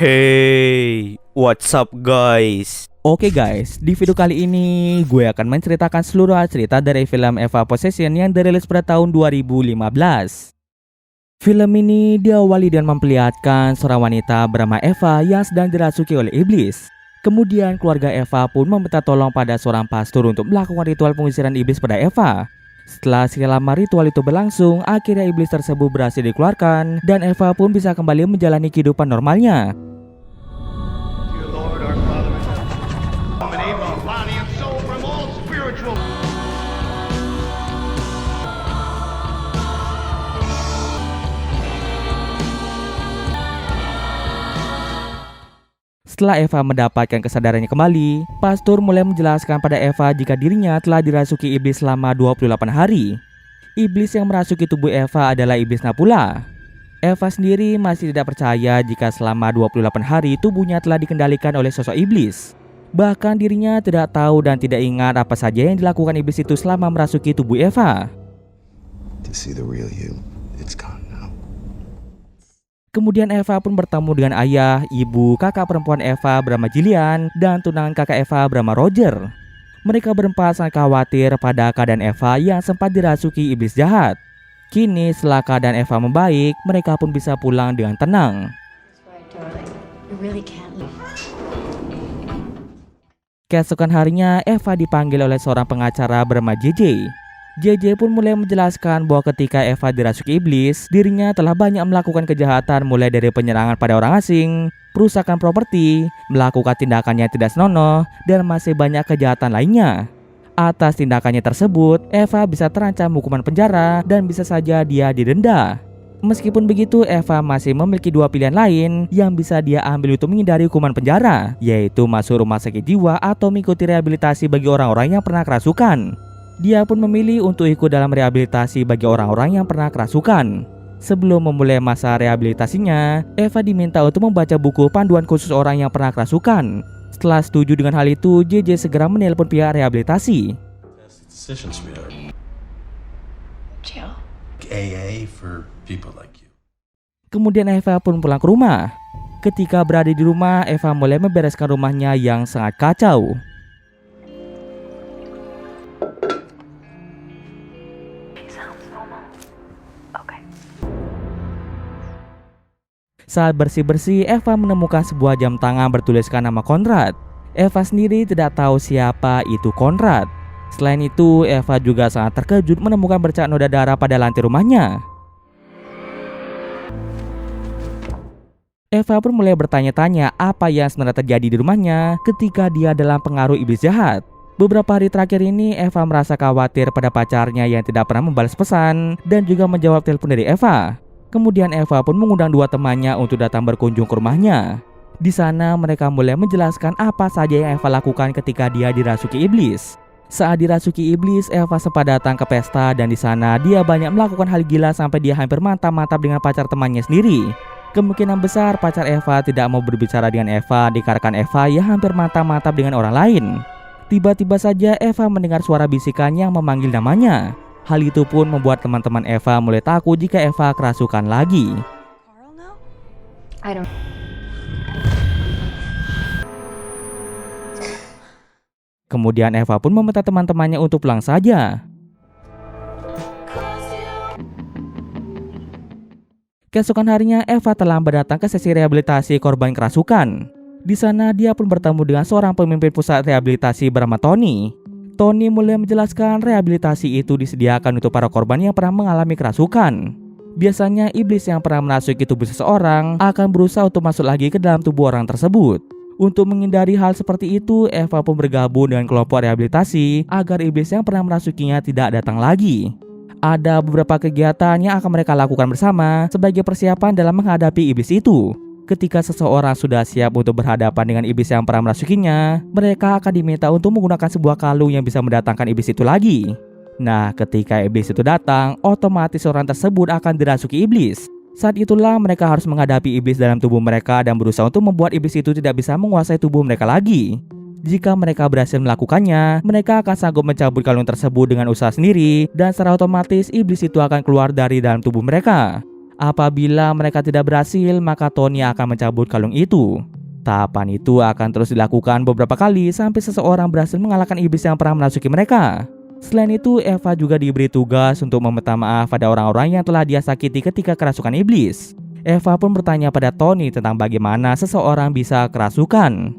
Hey, what's up guys? Oke guys, di video kali ini gue akan menceritakan seluruh cerita dari film Eva Possession yang dirilis pada tahun 2015. Film ini diawali dengan memperlihatkan seorang wanita bernama Eva yang sedang dirasuki oleh iblis. Kemudian keluarga Eva pun meminta tolong pada seorang pastor untuk melakukan ritual pengusiran iblis pada Eva. Setelah sekian lama ritual itu berlangsung, akhirnya iblis tersebut berhasil dikeluarkan dan Eva pun bisa kembali menjalani kehidupan normalnya. Setelah Eva mendapatkan kesadarannya kembali, pastor mulai menjelaskan pada Eva jika dirinya telah dirasuki iblis selama 28 hari. Iblis yang merasuki tubuh Eva adalah iblis Napula. Eva sendiri masih tidak percaya jika selama 28 hari tubuhnya telah dikendalikan oleh sosok iblis. Bahkan dirinya tidak tahu dan tidak ingat apa saja yang dilakukan iblis itu selama merasuki tubuh Eva. To see the real you, it's gone now. Kemudian Eva pun bertemu dengan ayah, ibu, kakak perempuan Eva bernama Jillian, dan tunangan kakak Eva bernama Roger. Mereka berempat sangat khawatir pada keadaan Eva yang sempat dirasuki iblis jahat. Kini setelah keadaan Eva membaik, mereka pun bisa pulang dengan tenang. Keesokan harinya, Eva dipanggil oleh seorang pengacara bernama JJ. JJ pun mulai menjelaskan bahwa ketika Eva dirasuki iblis, dirinya telah banyak melakukan kejahatan mulai dari penyerangan pada orang asing, perusakan properti, melakukan tindakan yang tidak senonoh, dan masih banyak kejahatan lainnya. Atas tindakannya tersebut, Eva bisa terancam hukuman penjara dan bisa saja dia didenda. Meskipun begitu, Eva masih memiliki dua pilihan lain yang bisa dia ambil untuk menghindari hukuman penjara, yaitu masuk rumah sakit jiwa atau mengikuti rehabilitasi bagi orang-orang yang pernah kerasukan. Dia pun memilih untuk ikut dalam rehabilitasi bagi orang-orang yang pernah kerasukan. Sebelum memulai masa rehabilitasinya, Eva diminta untuk membaca buku panduan khusus orang yang pernah kerasukan. Setelah setuju dengan hal itu, JJ segera menelpon pihak rehabilitasi. Kemudian Eva pun pulang ke rumah. Ketika berada di rumah, Eva mulai membereskan rumahnya yang sangat kacau. Saat bersih-bersih, Eva menemukan sebuah jam tangan bertuliskan nama Conrad. Eva sendiri tidak tahu siapa itu Conrad. Selain itu, Eva juga sangat terkejut menemukan bercak noda darah pada lantai rumahnya. Eva pun mulai bertanya-tanya apa yang sebenarnya terjadi di rumahnya ketika dia dalam pengaruh iblis jahat. Beberapa hari terakhir ini, Eva merasa khawatir pada pacarnya yang tidak pernah membalas pesan dan juga menjawab telepon dari Eva. Kemudian Eva pun mengundang dua temannya untuk datang berkunjung ke rumahnya. Di sana mereka mulai menjelaskan apa saja yang Eva lakukan ketika dia dirasuki iblis. Saat dirasuki iblis, Eva sempat datang ke pesta dan di sana dia banyak melakukan hal gila sampai dia hampir mantap-mantap dengan pacar temannya sendiri. Kemungkinan besar pacar Eva tidak mau berbicara dengan Eva dikarenakan Eva yang hampir mantap-mantap dengan orang lain. Tiba-tiba saja Eva mendengar suara bisikan yang memanggil namanya. Hal itu pun membuat teman-teman Eva mulai takut jika Eva kerasukan lagi. Kemudian Eva pun meminta teman-temannya untuk pulang saja. Keesokan harinya, Eva terlambat datang ke sesi rehabilitasi korban kerasukan. Di sana dia pun bertemu dengan seorang pemimpin pusat rehabilitasi bernama Tony. Tony mulai menjelaskan rehabilitasi itu disediakan untuk para korban yang pernah mengalami kerasukan. Biasanya iblis yang pernah merasuki tubuh seseorang akan berusaha untuk masuk lagi ke dalam tubuh orang tersebut. Untuk menghindari hal seperti itu, Eva pun bergabung dengan kelompok rehabilitasi agar iblis yang pernah merasukinya tidak datang lagi. Ada beberapa kegiatan yang akan mereka lakukan bersama sebagai persiapan dalam menghadapi iblis itu. Ketika seseorang sudah siap untuk berhadapan dengan iblis yang pernah merasukinya, mereka akan diminta untuk menggunakan sebuah kalung yang bisa mendatangkan iblis itu lagi. Nah, ketika iblis itu datang, otomatis orang tersebut akan dirasuki iblis. Saat itulah mereka harus menghadapi iblis dalam tubuh mereka dan berusaha untuk membuat iblis itu tidak bisa menguasai tubuh mereka lagi. Jika mereka berhasil melakukannya, mereka akan sanggup mencabut kalung tersebut dengan usaha sendiri dan secara otomatis iblis itu akan keluar dari dalam tubuh mereka. Apabila mereka tidak berhasil, maka Tony akan mencabut kalung itu. Tahapan itu akan terus dilakukan beberapa kali sampai seseorang berhasil mengalahkan iblis yang pernah merasuki mereka. Selain itu, Eva juga diberi tugas untuk meminta maaf pada orang-orang yang telah dia sakiti ketika kerasukan iblis. Eva pun bertanya pada Tony tentang bagaimana seseorang bisa kerasukan.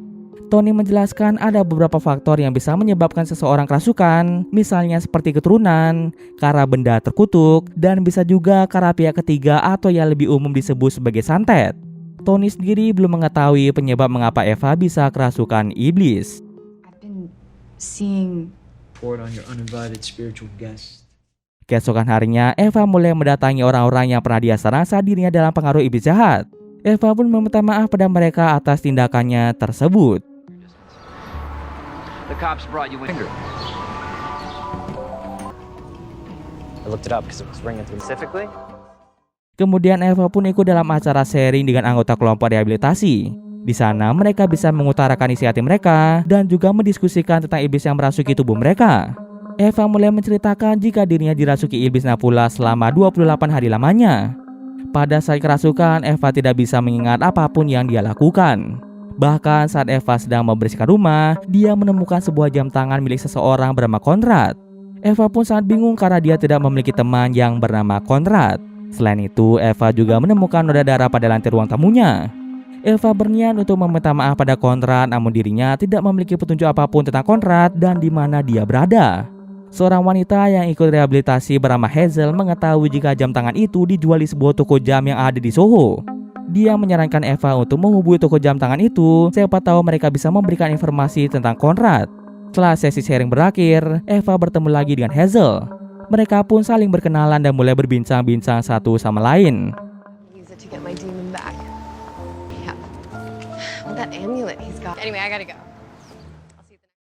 Tony menjelaskan ada beberapa faktor yang bisa menyebabkan seseorang kerasukan, misalnya seperti keturunan, karena benda terkutuk, dan bisa juga karena pihak ketiga atau yang lebih umum disebut sebagai santet. Tony sendiri belum mengetahui penyebab mengapa Eva bisa kerasukan iblis. I've been seeing report on your uninvited spiritual guest. Keesokan harinya, Eva mulai mendatangi orang-orang yang pernah dia rasa dirinya dalam pengaruh iblis jahat. Eva pun meminta maaf pada mereka atas tindakannya tersebut. The cops brought you in. I looked it up because it was ringing through specifically. Kemudian Eva pun ikut dalam acara sharing dengan anggota kelompok rehabilitasi. Di sana mereka bisa mengutarakan isi hati mereka dan juga mendiskusikan tentang iblis yang merasuki tubuh mereka. Eva mulai menceritakan jika dirinya dirasuki iblis Napula selama 28 hari lamanya. Pada saat kerasukan, Eva tidak bisa mengingat apapun yang dia lakukan. Bahkan saat Eva sedang membersihkan rumah, dia menemukan sebuah jam tangan milik seseorang bernama Conrad. Eva pun sangat bingung karena dia tidak memiliki teman yang bernama Conrad. Selain itu, Eva juga menemukan noda darah pada lantai ruang tamunya. Eva berniat untuk meminta maaf pada Conrad, namun dirinya tidak memiliki petunjuk apapun tentang Conrad dan di mana dia berada. Seorang wanita yang ikut rehabilitasi bernama Hazel mengetahui jika jam tangan itu dijual di sebuah toko jam yang ada di Soho. Dia menyarankan Eva untuk menghubungi toko jam tangan itu, siapa tahu mereka bisa memberikan informasi tentang Conrad. Setelah sesi sharing berakhir, Eva bertemu lagi dengan Hazel. Mereka pun saling berkenalan dan mulai berbincang-bincang satu sama lain. Use it to get my demon back. Yeah. With that amulet he's got. Anyway, I gotta go.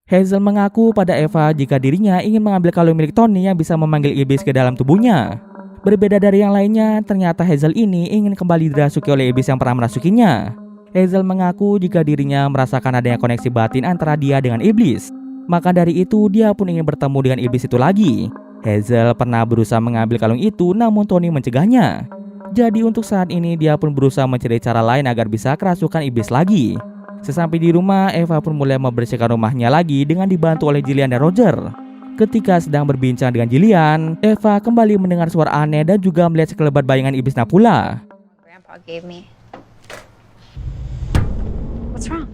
Hazel mengaku pada Eva jika dirinya ingin mengambil kalung milik Tony yang bisa memanggil iblis ke dalam tubuhnya. Berbeda dari yang lainnya, ternyata Hazel ini ingin kembali dirasuki oleh iblis yang pernah merasukinya. Hazel mengaku jika dirinya merasakan adanya koneksi batin antara dia dengan iblis. Maka dari itu, dia pun ingin bertemu dengan iblis itu lagi. Hazel pernah berusaha mengambil kalung itu, namun Tony mencegahnya. Jadi untuk saat ini, dia pun berusaha mencari cara lain agar bisa kerasukan iblis lagi. Sesampai di rumah, Eva pun mulai membersihkan rumahnya lagi dengan dibantu oleh Jillian dan Roger. Ketika sedang berbincang dengan Jillian, Eva kembali mendengar suara aneh dan juga melihat sekelebat bayangan iblis Napula. Grandpa gave me. What's wrong?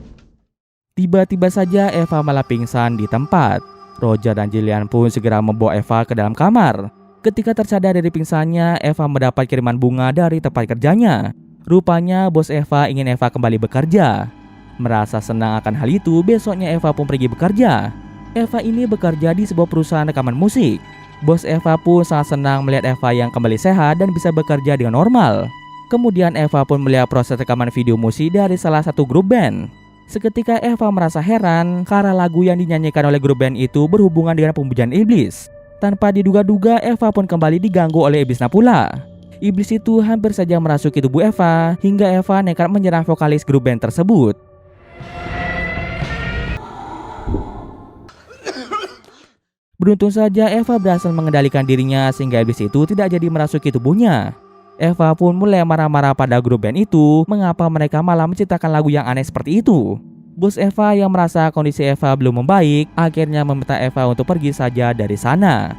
Tiba-tiba saja Eva malah pingsan di tempat. Roger dan Jillian pun segera membawa Eva ke dalam kamar. Ketika tersadar dari pingsannya, Eva mendapat kiriman bunga dari tempat kerjanya. Rupanya bos Eva ingin Eva kembali bekerja. Merasa senang akan hal itu, besoknya Eva pun pergi bekerja. Eva ini bekerja di sebuah perusahaan rekaman musik. Bos Eva pun sangat senang melihat Eva yang kembali sehat dan bisa bekerja dengan normal. Kemudian Eva pun melihat proses rekaman video musik dari salah satu grup band. Seketika Eva merasa heran karena lagu yang dinyanyikan oleh grup band itu berhubungan dengan pemujaan iblis. Tanpa diduga-duga, Eva pun kembali diganggu oleh iblis Napula. Iblis itu hampir saja merasuki tubuh Eva hingga Eva nekat menyerang vokalis grup band tersebut. Beruntung saja Eva berhasil mengendalikan dirinya sehingga iblis itu tidak jadi merasuki tubuhnya. Eva pun mulai marah-marah pada grup band itu mengapa mereka malah menciptakan lagu yang aneh seperti itu. Bos Eva yang merasa kondisi Eva belum membaik akhirnya meminta Eva untuk pergi saja dari sana.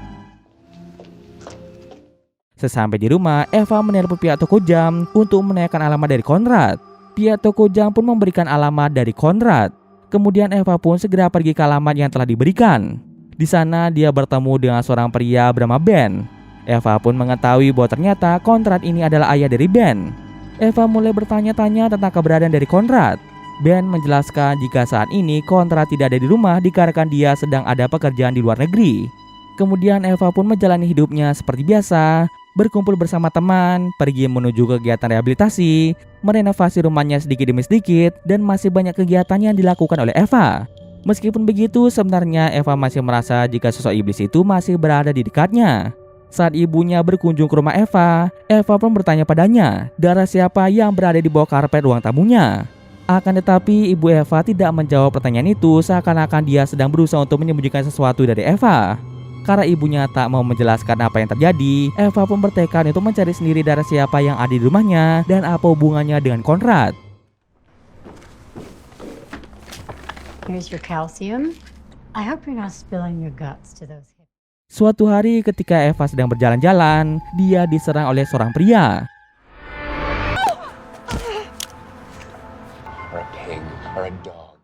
Sesampai di rumah, Eva menelpon pihak toko jam untuk menanyakan alamat dari Conrad. Pihak toko jam pun memberikan alamat dari Conrad. Kemudian Eva pun segera pergi ke alamat yang telah diberikan. Di sana dia bertemu dengan seorang pria bernama Ben. Eva pun mengetahui bahwa ternyata Conrad ini adalah ayah dari Ben. Eva mulai bertanya-tanya tentang keberadaan dari Conrad. Ben menjelaskan jika saat ini Conrad tidak ada di rumah dikarenakan dia sedang ada pekerjaan di luar negeri. Kemudian Eva pun menjalani hidupnya seperti biasa, berkumpul bersama teman, pergi menuju kegiatan rehabilitasi, merenovasi rumahnya sedikit demi sedikit, dan masih banyak kegiatan yang dilakukan oleh Eva. Meskipun begitu, sebenarnya Eva masih merasa jika sosok iblis itu masih berada di dekatnya. Saat ibunya berkunjung ke rumah Eva, Eva pun bertanya padanya, darah siapa yang berada di bawah karpet ruang tamunya. Akan tetapi, ibu Eva tidak menjawab pertanyaan itu seakan-akan dia sedang berusaha untuk menyembunyikan sesuatu dari Eva. Karena ibunya tak mau menjelaskan apa yang terjadi, Eva pun bertekad untuk mencari sendiri darah siapa yang ada di rumahnya dan apa hubungannya dengan Conrad. Here's your calcium. I hope you're not spilling your guts to those hippies. Suatu hari ketika Eva sedang berjalan-jalan, dia diserang oleh seorang pria. Or a pig, or a dog.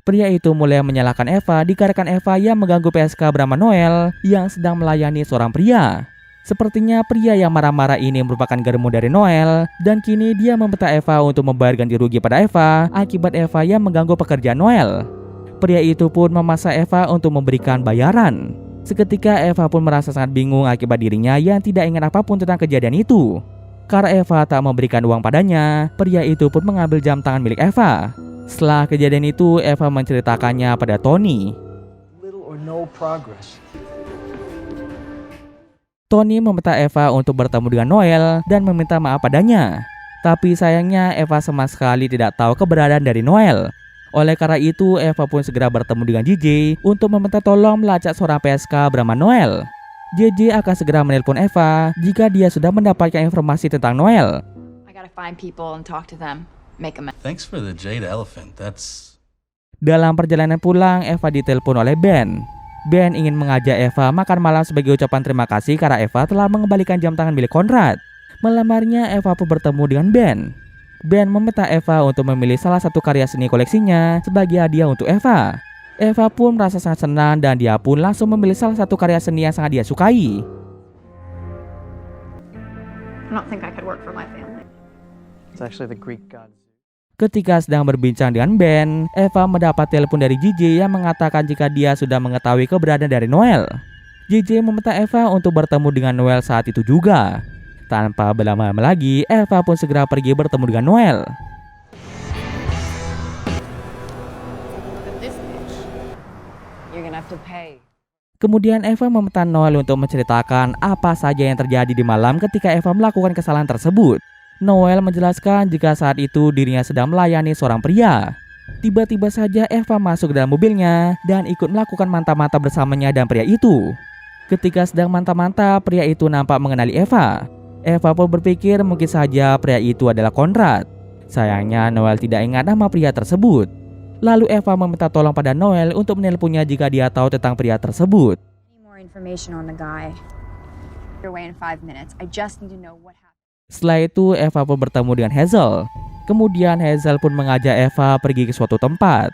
Pria itu mulai menyalahkan Eva dikarenakan Eva yang mengganggu PSK bernama Noel yang sedang melayani seorang pria. Sepertinya pria yang marah-marah ini merupakan germo dari Noel dan kini dia meminta Eva untuk membayar ganti rugi pada Eva akibat Eva yang mengganggu pekerjaan Noel. Pria itu pun memaksa Eva untuk memberikan bayaran. Seketika Eva pun merasa sangat bingung akibat dirinya yang tidak ingat apapun tentang kejadian itu. Karena Eva tak memberikan uang padanya, pria itu pun mengambil jam tangan milik Eva. Setelah kejadian itu, Eva menceritakannya pada Tony. Little or no progress. Tony meminta Eva untuk bertemu dengan Noel dan meminta maaf padanya. Tapi sayangnya Eva sama sekali tidak tahu keberadaan dari Noel. Oleh karena itu, Eva pun segera bertemu dengan JJ untuk meminta tolong melacak seorang PSK bernama Noel. JJ akan segera menelpon Eva jika dia sudah mendapatkan informasi tentang Noel. I gotta find people and talk to them. Make a Thanks for the jade elephant. That's... Dalam perjalanan pulang, Eva ditelepon oleh Ben. Ben ingin mengajak Eva makan malam sebagai ucapan terima kasih karena Eva telah mengembalikan jam tangan milik Conrad. Malamnya Eva pun bertemu dengan Ben. Ben meminta Eva untuk memilih salah satu karya seni koleksinya sebagai hadiah untuk Eva. Eva pun merasa sangat senang dan dia pun langsung memilih salah satu karya seni yang sangat dia sukai. I don't think I could work for my family. It's actually the Greek god. Ketika sedang berbincang dengan Ben, Eva mendapat telepon dari JJ yang mengatakan jika dia sudah mengetahui keberadaan dari Noel. JJ meminta Eva untuk bertemu dengan Noel saat itu juga. Tanpa berlama-lama lagi, Eva pun segera pergi bertemu dengan Noel. You're gonna have to pay. Kemudian Eva meminta Noel untuk menceritakan apa saja yang terjadi di malam ketika Eva melakukan kesalahan tersebut. Noel menjelaskan jika saat itu dirinya sedang melayani seorang pria. Tiba-tiba saja Eva masuk ke dalam mobilnya dan ikut melakukan mantap-mantap bersamanya dan pria itu. Ketika sedang mantap-mantap, pria itu nampak mengenali Eva. Eva pun berpikir mungkin saja pria itu adalah Conrad. Sayangnya Noel tidak ingat nama pria tersebut. Lalu Eva meminta tolong pada Noel untuk menelponnya jika dia tahu tentang pria tersebut. More information on the guy. You're away in 5 minutes. I just need to know what happened. Setelah itu Eva pun bertemu dengan Hazel. Kemudian Hazel pun mengajak Eva pergi ke suatu tempat.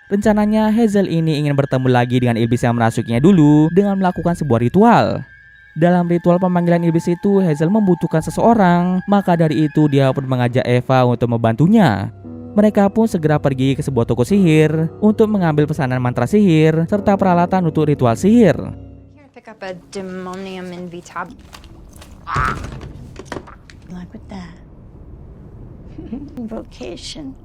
Rencananya Hazel ini ingin bertemu lagi dengan iblis yang merasukinya dulu dengan melakukan sebuah ritual. Dalam ritual pemanggilan iblis itu Hazel membutuhkan seseorang, maka dari itu dia pun mengajak Eva untuk membantunya. Mereka pun segera pergi ke sebuah toko sihir untuk mengambil pesanan mantra sihir serta peralatan untuk ritual sihir. Here, pick up a demonium invitab. Like with that. Invocation.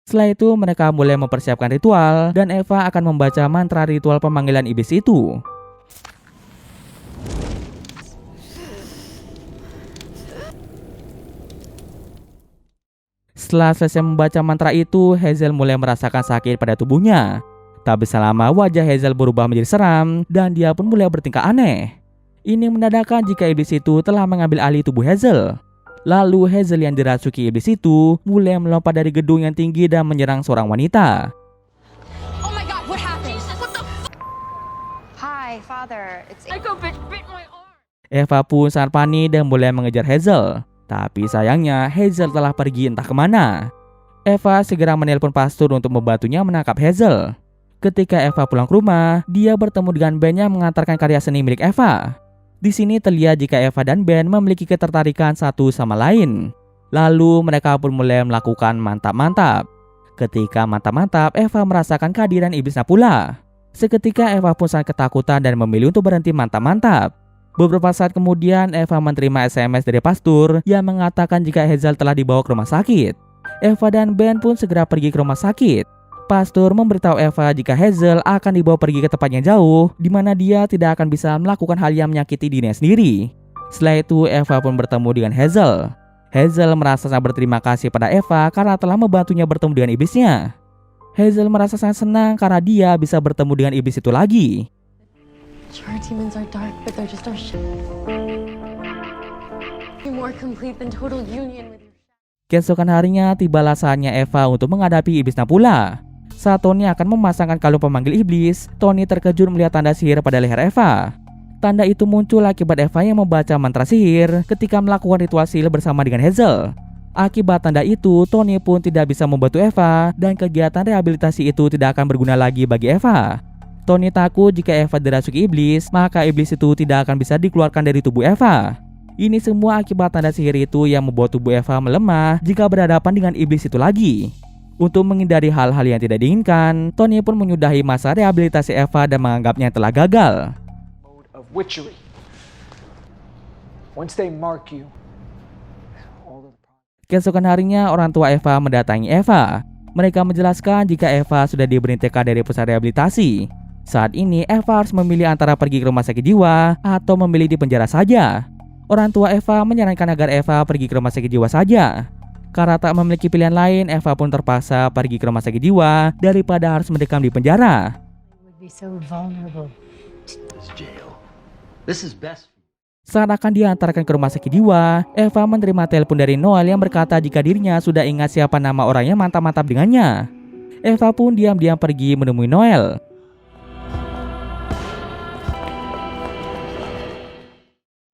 Setelah itu mereka mulai mempersiapkan ritual dan Eva akan membaca mantra ritual pemanggilan iblis itu. Setelah selesai membaca mantra itu, Hazel mulai merasakan sakit pada tubuhnya. Tak bisa lama wajah Hazel berubah menjadi seram dan dia pun mulai bertingkah aneh. Ini menandakan jika iblis itu telah mengambil alih tubuh Hazel. Lalu Hazel yang dirasuki iblis itu mulai melompat dari gedung yang tinggi dan menyerang seorang wanita. Oh my god, what happened? What the Hi, father. It's Psycho bit my arm. Eva pun sangat panik dan mulai mengejar Hazel. Tapi sayangnya Hazel telah pergi entah kemana. Eva segera menelpon pastor untuk membantunya menangkap Hazel. Ketika Eva pulang ke rumah, dia bertemu dengan Ben yang mengantarkan karya seni milik Eva. Di sini terlihat jika Eva dan Ben memiliki ketertarikan satu sama lain. Lalu mereka pun mulai melakukan mantap-mantap. Ketika mantap-mantap, Eva merasakan kehadiran iblisnya pula. Seketika Eva pun sangat ketakutan dan memilih untuk berhenti mantap-mantap. Beberapa saat kemudian Eva menerima SMS dari pastor yang mengatakan jika Hazel telah dibawa ke rumah sakit. Eva dan Ben pun segera pergi ke rumah sakit. Pastor memberitahu Eva jika Hazel akan dibawa pergi ke tempat yang jauh, di mana dia tidak akan bisa melakukan hal yang menyakiti dirinya sendiri. Setelah itu, Eva pun bertemu dengan Hazel. Hazel merasa sangat berterima kasih pada Eva karena telah membantunya bertemu dengan iblisnya. Hazel merasa sangat senang karena dia bisa bertemu dengan iblis itu lagi. Sure, demons are dark, but they're just our You're more complete than total union with your Keesokan harinya tibalah saatnya Eva untuk menghadapi iblis Napula. Saat Tony akan memasangkan kalung pemanggil iblis, Tony terkejut melihat tanda sihir pada leher Eva. Tanda itu muncul akibat Eva yang membaca mantra sihir ketika melakukan ritual sihir bersama dengan Hazel. Akibat tanda itu, Tony pun tidak bisa membantu Eva dan kegiatan rehabilitasi itu tidak akan berguna lagi bagi Eva. Tony takut jika Eva dirasuki iblis, maka iblis itu tidak akan bisa dikeluarkan dari tubuh Eva. Ini semua akibat tanda sihir itu yang membuat tubuh Eva melemah jika berhadapan dengan iblis itu lagi. Untuk menghindari hal-hal yang tidak diinginkan, Tony pun menyudahi masa rehabilitasi Eva dan menganggapnya telah gagal. Of witchery. Once they mark you, Keesokan harinya orang tua Eva mendatangi Eva. Mereka menjelaskan jika Eva sudah diberhentikan dari pusat rehabilitasi. Saat ini Eva harus memilih antara pergi ke rumah sakit jiwa atau memilih di penjara saja. Orang tua Eva menyarankan agar Eva pergi ke rumah sakit jiwa saja. Karena tak memiliki pilihan lain, Eva pun terpaksa pergi ke rumah sakit jiwa daripada harus mendekam di penjara. Would be so vulnerable. This jail. This is best. Saat akan diantarkan ke rumah sakit jiwa, Eva menerima telepon dari Noel yang berkata jika dirinya sudah ingat siapa nama orang yang mantap-mantap dengannya. Eva pun diam-diam pergi menemui Noel.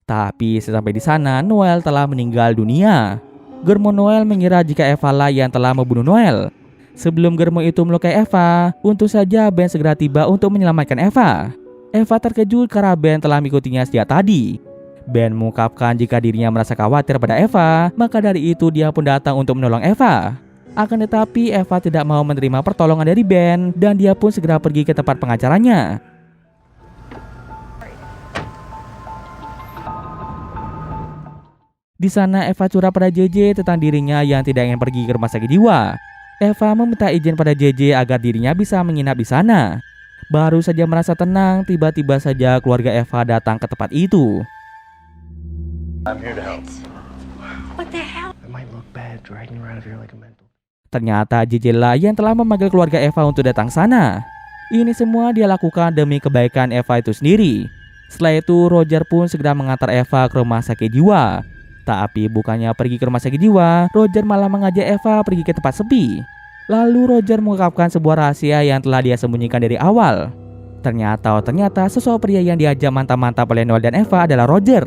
Tapi sesampai di sana, Noel telah meninggal dunia. Germo Noel mengira jika Eva lah yang telah membunuh Noel. Sebelum Germo itu melukai Eva, untung saja Ben segera tiba untuk menyelamatkan Eva. Eva terkejut karena Ben telah mengikutinya sejak tadi. Ben mengungkapkan jika dirinya merasa khawatir pada Eva, maka dari itu dia pun datang untuk menolong Eva. Akan tetapi Eva tidak mau menerima pertolongan dari Ben dan dia pun segera pergi ke tempat pengacaranya. Di sana Eva curhat pada JJ tentang dirinya yang tidak ingin pergi ke rumah sakit jiwa. Eva meminta izin pada JJ agar dirinya bisa menginap di sana. Baru saja merasa tenang, tiba-tiba saja keluarga Eva datang ke tempat itu. I'm here to help. What the hell? It might look bad dragging you around here like a mental. Ternyata JJ lah yang telah memanggil keluarga Eva untuk datang sana. Ini semua dia lakukan demi kebaikan Eva itu sendiri. Setelah itu Roger pun segera mengantar Eva ke rumah sakit jiwa. Tapi bukannya pergi ke rumah sakit jiwa, Roger malah mengajak Eva pergi ke tempat sepi. Lalu Roger mengungkapkan sebuah rahasia yang telah dia sembunyikan dari awal. Ternyata sosok pria yang diajak mantap-mantap oleh Noel dan Eva adalah Roger.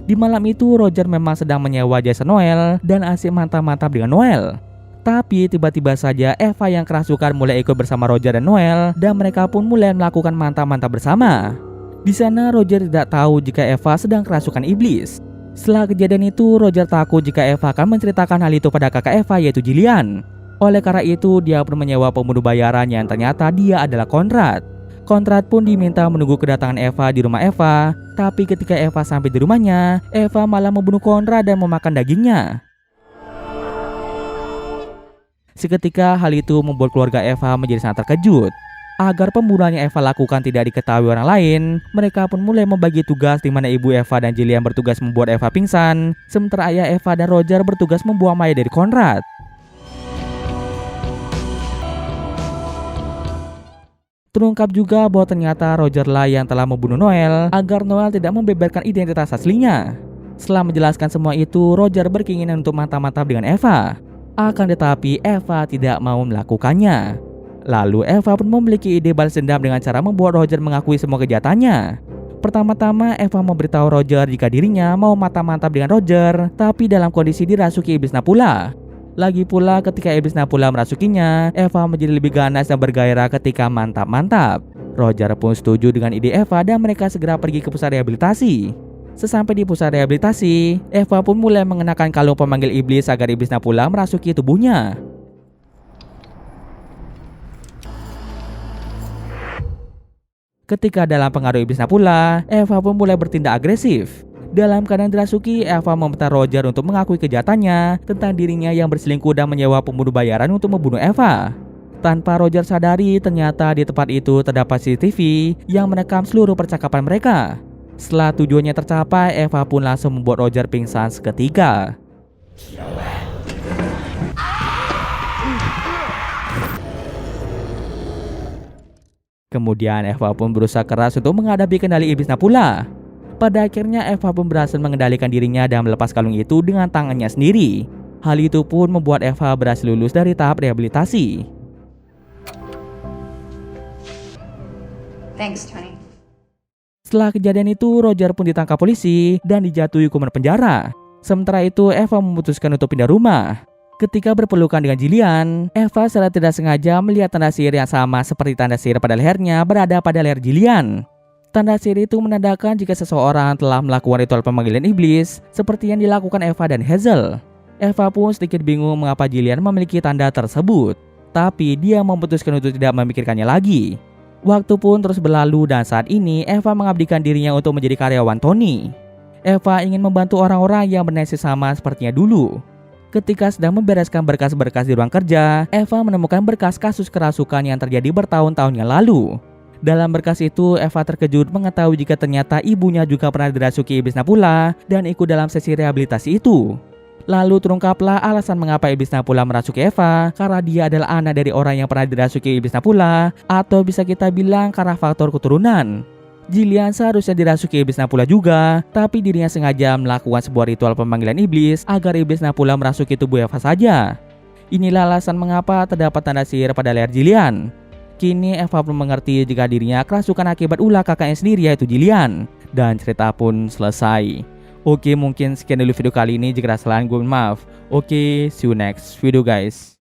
Di malam itu Roger memang sedang menyewa jasa Noel dan asik mantap-mantap dengan Noel. Tapi tiba-tiba saja Eva yang kerasukan mulai ikut bersama Roger dan Noel dan mereka pun mulai melakukan mantap-mantap bersama. Di sana Roger tidak tahu jika Eva sedang kerasukan iblis. Setelah kejadian itu, Roger takut jika Eva akan menceritakan hal itu pada kakak Eva yaitu Jillian. Oleh karena itu, dia pun menyewa pembunuh bayaran yang ternyata dia adalah Conrad. Conrad pun diminta menunggu kedatangan Eva di rumah Eva, tapi ketika Eva sampai di rumahnya, Eva malah membunuh Conrad dan memakan dagingnya. Seketika hal itu membuat keluarga Eva menjadi sangat terkejut. Agar pembunuhan yang Eva lakukan tidak diketahui orang lain, mereka pun mulai membagi tugas di mana ibu Eva dan Jillian bertugas membuat Eva pingsan, sementara ayah Eva dan Roger bertugas membuang mayat dari Conrad. Terungkap juga bahwa ternyata Roger lah yang telah membunuh Noel agar Noel tidak membeberkan identitas aslinya. Setelah menjelaskan semua itu, Roger berkeinginan untuk mantap-mantap dengan Eva. Akan tetapi Eva tidak mau melakukannya. Lalu Eva pun memiliki ide balas dendam dengan cara membuat Roger mengakui semua kejahatannya. Pertama-tama Eva memberitahu Roger jika dirinya mau mantap-mantap dengan Roger, tapi dalam kondisi dirasuki iblis Napula. Lagi pula ketika iblis Napula merasukinya, Eva menjadi lebih ganas dan bergairah ketika mantap-mantap. Roger pun setuju dengan ide Eva dan mereka segera pergi ke pusat rehabilitasi. Sesampai di pusat rehabilitasi, Eva pun mulai mengenakan kalung pemanggil iblis agar iblis Napula merasuki tubuhnya. Ketika dalam pengaruh iblis Napula, Eva pun mulai bertindak agresif. Dalam keadaan dirasuki, Eva meminta Roger untuk mengakui kejahatannya tentang dirinya yang berselingkuh dan menyewa pembunuh bayaran untuk membunuh Eva. Tanpa Roger sadari, ternyata di tempat itu terdapat CCTV yang merekam seluruh percakapan mereka. Setelah tujuannya tercapai, Eva pun langsung membuat Roger pingsan seketika. Kemudian Eva pun berusaha keras untuk menghadapi kendali iblis Napula. Pada akhirnya Eva pun berhasil mengendalikan dirinya dan melepas kalung itu dengan tangannya sendiri. Hal itu pun membuat Eva berhasil lulus dari tahap rehabilitasi. Thanks, Tony. Setelah kejadian itu, Roger pun ditangkap polisi dan dijatuhi hukuman penjara. Sementara itu, Eva memutuskan untuk pindah rumah. Ketika berpelukan dengan Jillian, Eva secara tidak sengaja melihat tanda sihir yang sama seperti tanda sihir pada lehernya berada pada leher Jillian. Tanda sihir itu menandakan jika seseorang telah melakukan ritual pemanggilan iblis seperti yang dilakukan Eva dan Hazel. Eva pun sedikit bingung mengapa Jillian memiliki tanda tersebut, tapi dia memutuskan untuk tidak memikirkannya lagi. Waktu pun terus berlalu dan saat ini Eva mengabdikan dirinya untuk menjadi karyawan Tony. Eva ingin membantu orang-orang yang bernasib sama sepertinya dulu. Ketika sedang membereskan berkas-berkas di ruang kerja, Eva menemukan berkas kasus kerasukan yang terjadi bertahun-tahun yang lalu. Dalam berkas itu, Eva terkejut mengetahui jika ternyata ibunya juga pernah dirasuki iblis Napula dan ikut dalam sesi rehabilitasi itu. Lalu terungkaplah alasan mengapa iblis Napula merasuki Eva, karena dia adalah anak dari orang yang pernah dirasuki iblis Napula, atau bisa kita bilang karena faktor keturunan. Jillian seharusnya dirasuki iblis Napula juga, tapi dirinya sengaja melakukan sebuah ritual pemanggilan iblis agar iblis Napula merasuki tubuh Eva saja. Inilah alasan mengapa terdapat tanda sihir pada leher Jillian. Kini Eva pun mengerti jika dirinya kerasukan akibat ulah kakaknya sendiri yaitu Jillian, dan cerita pun selesai. Oke, mungkin sekian dulu video kali ini. Jika ada kesalahan gue maaf. Oke, see you next video guys.